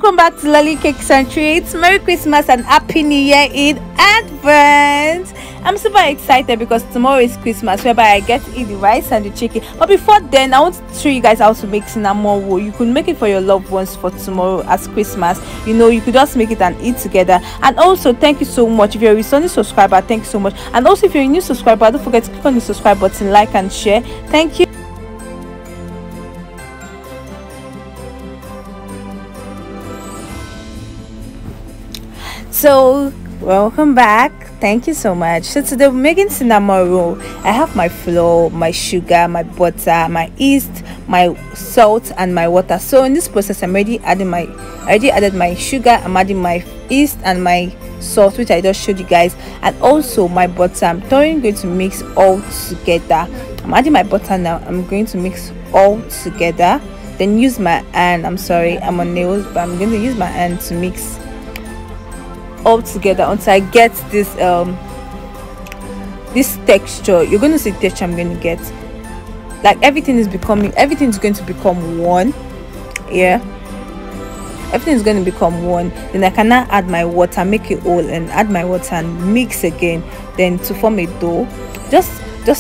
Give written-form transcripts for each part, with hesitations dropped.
welcome back to Lolly Cakes and Treats. Merry Christmas and Happy New Year in advance. I'm super excited because tomorrow is Christmas, whereby I get to eat the rice and the chicken. But before then, I want to show you guys how to make cinnamon roll. You could make it for your loved ones for tomorrow as Christmas. You could just make it and eat together. And also, thank you so much. If you're a returning subscriber, thank you so much. And also, if you're a new subscriber, don't forget to click on the subscribe button, like and share. Thank you. So welcome back, thank you so much. So today we're making cinnamon roll. I have my flour, my sugar, my butter, my yeast, my salt and my water. So in this process I already added my sugar, I'm adding my yeast and my salt, which I just showed you guys, and also my butter. I'm going to mix all together. I'm adding my butter now. I'm going to mix all together, then use my hand. I'm sorry, I'm on nails, but I'm going to use my hand to mix all together until I get this this texture. You're going to see the texture I'm going to get. Like everything's going to become one. Yeah, everything's going to become one. Then I can now add my water, make it all, and add my water and mix again, then to form a dough. Just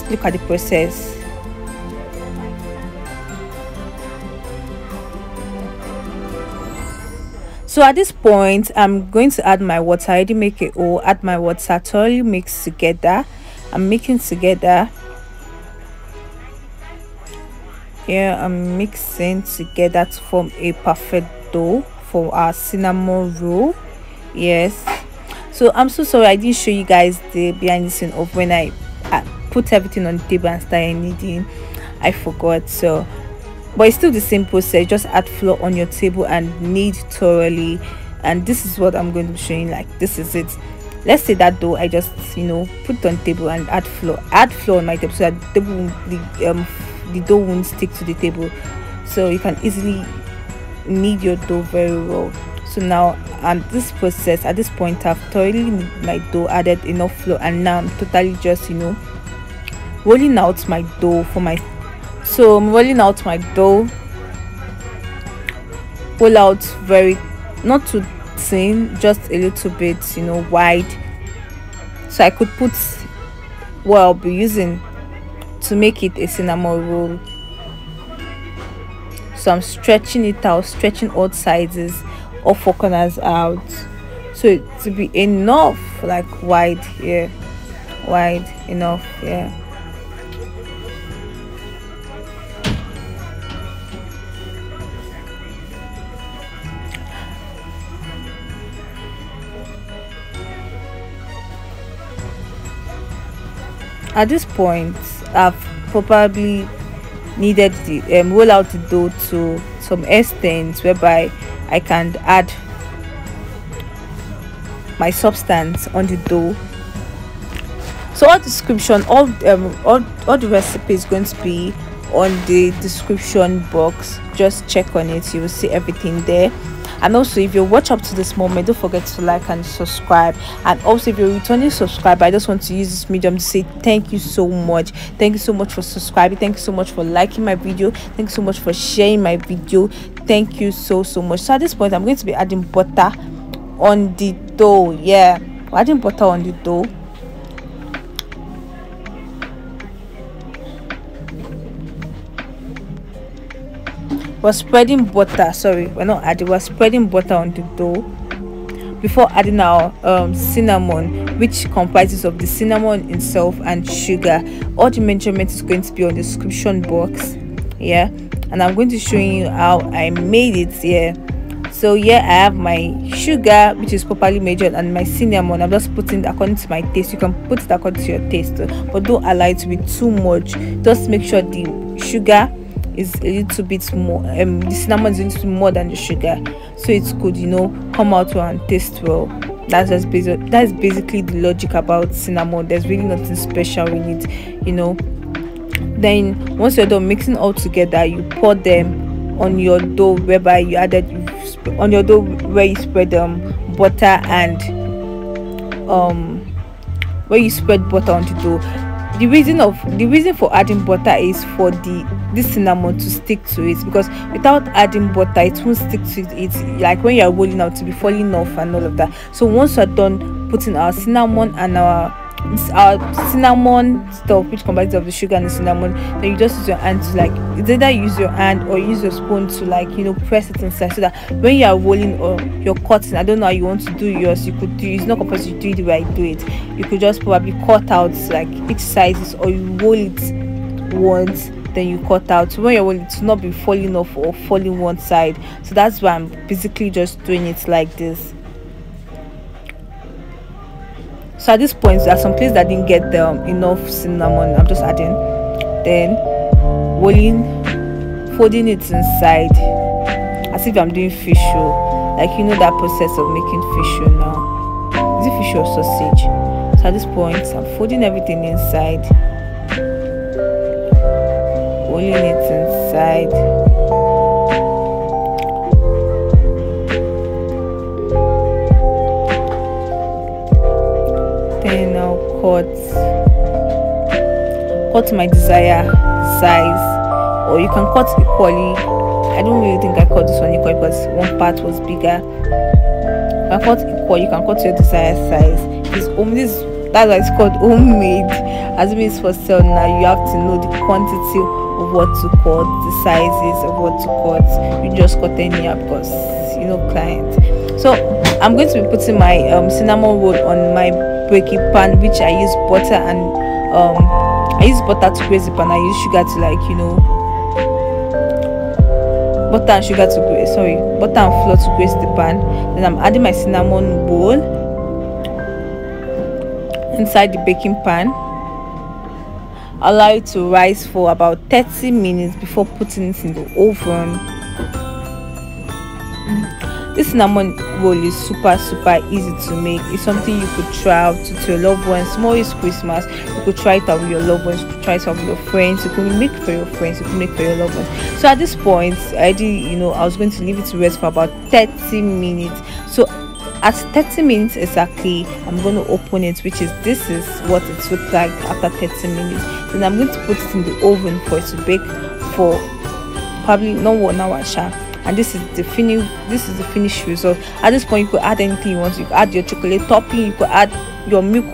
look at the process. So at this point I'm going to add my water. I already make it all. Add my water, thoroughly mix together. I'm mixing together. Yeah, I'm mixing together to form a perfect dough for our cinnamon roll. Yes, so I'm so sorry I didn't show you guys the behind the scene of when I put everything on the table and started kneading. I forgot. So but it's still the same process. Just add flour on your table and knead thoroughly, and this is what I'm going to be showing. Like, this is it. Let's say that dough I just put it on the table and add flour on my table, so that the dough won't stick to the table, so you can easily knead your dough very well. So now at this point I've thoroughly kneaded my dough, added enough flour, and now I'm totally just rolling out my dough for my. So I'm rolling out my dough. Roll out very, not too thin, just a little bit wide, so I could put what I'll be using to make it a cinnamon roll. So I'm stretching it out, stretching all sizes, all four corners out, so it to be enough, like wide. Yeah, wide enough. Yeah. At this point I've probably needed the roll out the dough to some extent, whereby I can add my substance on the dough. So all the recipe is going to be on the description box. Just check on it, you will see everything there. And also, if you watch up to this moment, don't forget to like and subscribe. And also, if you're a returning subscriber, I just want to use this medium to say thank you so much. Thank you so much for subscribing. Thank you so much for liking my video. Thank you so much for sharing my video. Thank you so much. So at this point I'm going to be adding butter on the dough. Yeah, we're adding butter on the dough. We're spreading butter, we're spreading butter on the dough before adding our cinnamon, which comprises of the cinnamon itself and sugar. All the measurements is going to be on the description box. Yeah, and I'm going to show you how I made it. Yeah, so yeah, I have my sugar, which is properly measured, and my cinnamon. I'm just putting it according to my taste. You can put it according to your taste, but don't allow it to be too much. Just make sure the sugar is a little bit more, the cinnamon is a little bit more than the sugar, so it could come out well and taste well. That's basically the logic about cinnamon. There's really nothing special in it. Then once you're done mixing all together, you pour them on your dough, whereby you added on your dough where you spread butter and where you spread butter on the dough. The reason for adding butter is for the this cinnamon to stick to it, because without adding butter it won't stick to it. Like when you're rolling out, to be falling off and all of that. So once we're done putting our cinnamon and our cinnamon stuff, which comprises of the sugar and the cinnamon, then you just use your hand to, like, it's either use your hand or use your spoon to, like, you know, press it inside, so that when you are rolling or you're cutting, I don't know how you want to do yours, you could do, it's not compulsory to do it the way I do it. You could just probably cut out like each sizes, or you roll it once, then you cut out. So when you're rolling, to not be falling off or falling one side. So that's why I'm basically just doing it like this. So at this point, there are some places that didn't get enough cinnamon. I'm just adding, then rolling, folding it inside as if I'm doing fish roll. Like, you know that process of making fish roll now. Is it fish or sausage? So at this point, I'm folding everything inside, rolling it inside. Then I'll cut my desired size, or you can cut equally. I don't really think I cut this one equally because one part was bigger. You can cut equal, you can cut your desired size. That's why it's called homemade. As it means for sale now, you have to know the quantity of what to cut, the sizes of what to cut. You just cut anyhow because, you know, client. So I'm going to be putting my cinnamon roll on my baking pan, which I use butter and I use butter to graze the pan. I use sugar to, like, you know, butter and flour to graze the pan. Then I'm adding my cinnamon roll inside the baking pan. Allow it to rise for about 30 minutes before putting it in the oven. This cinnamon roll is super easy to make. It's something you could try out to your loved ones. Tomorrow is Christmas. You could try it out with your loved ones. You could try it out with your friends. You could make for your friends. You could make for your loved ones. So at this point, I was going to leave it to rest for about 30 minutes. So at 30 minutes exactly, I'm going to open it, this is what it looks like after 30 minutes. Then I'm going to put it in the oven for it to bake for probably not 1 hour sharp. And this is the finished result. At this point, you could add anything you want. You could add your chocolate topping, you could add your milk,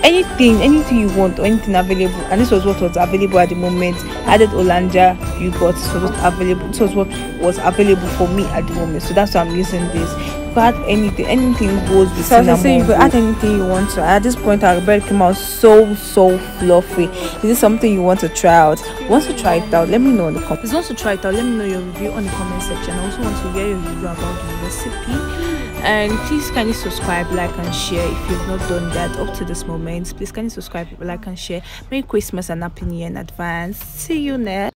anything you want, or anything available. And this was what was available at the moment. I added Hollandia yogurt, so this was what was available for me at the moment. So that's why I'm using this. You could add anything goes with cinnamon. So you could add anything you want to. At this point, our bread came out so fluffy. Is this something you want to try out? Once you try it out, let me know in the comments. Once you try it out, let me know your review on the comment section. I also want to hear your review about the recipe. And please kindly subscribe, like and share if you've not done that up to this moment. Please kindly subscribe, like and share. Merry Christmas and Happy New Year in advance. See you next.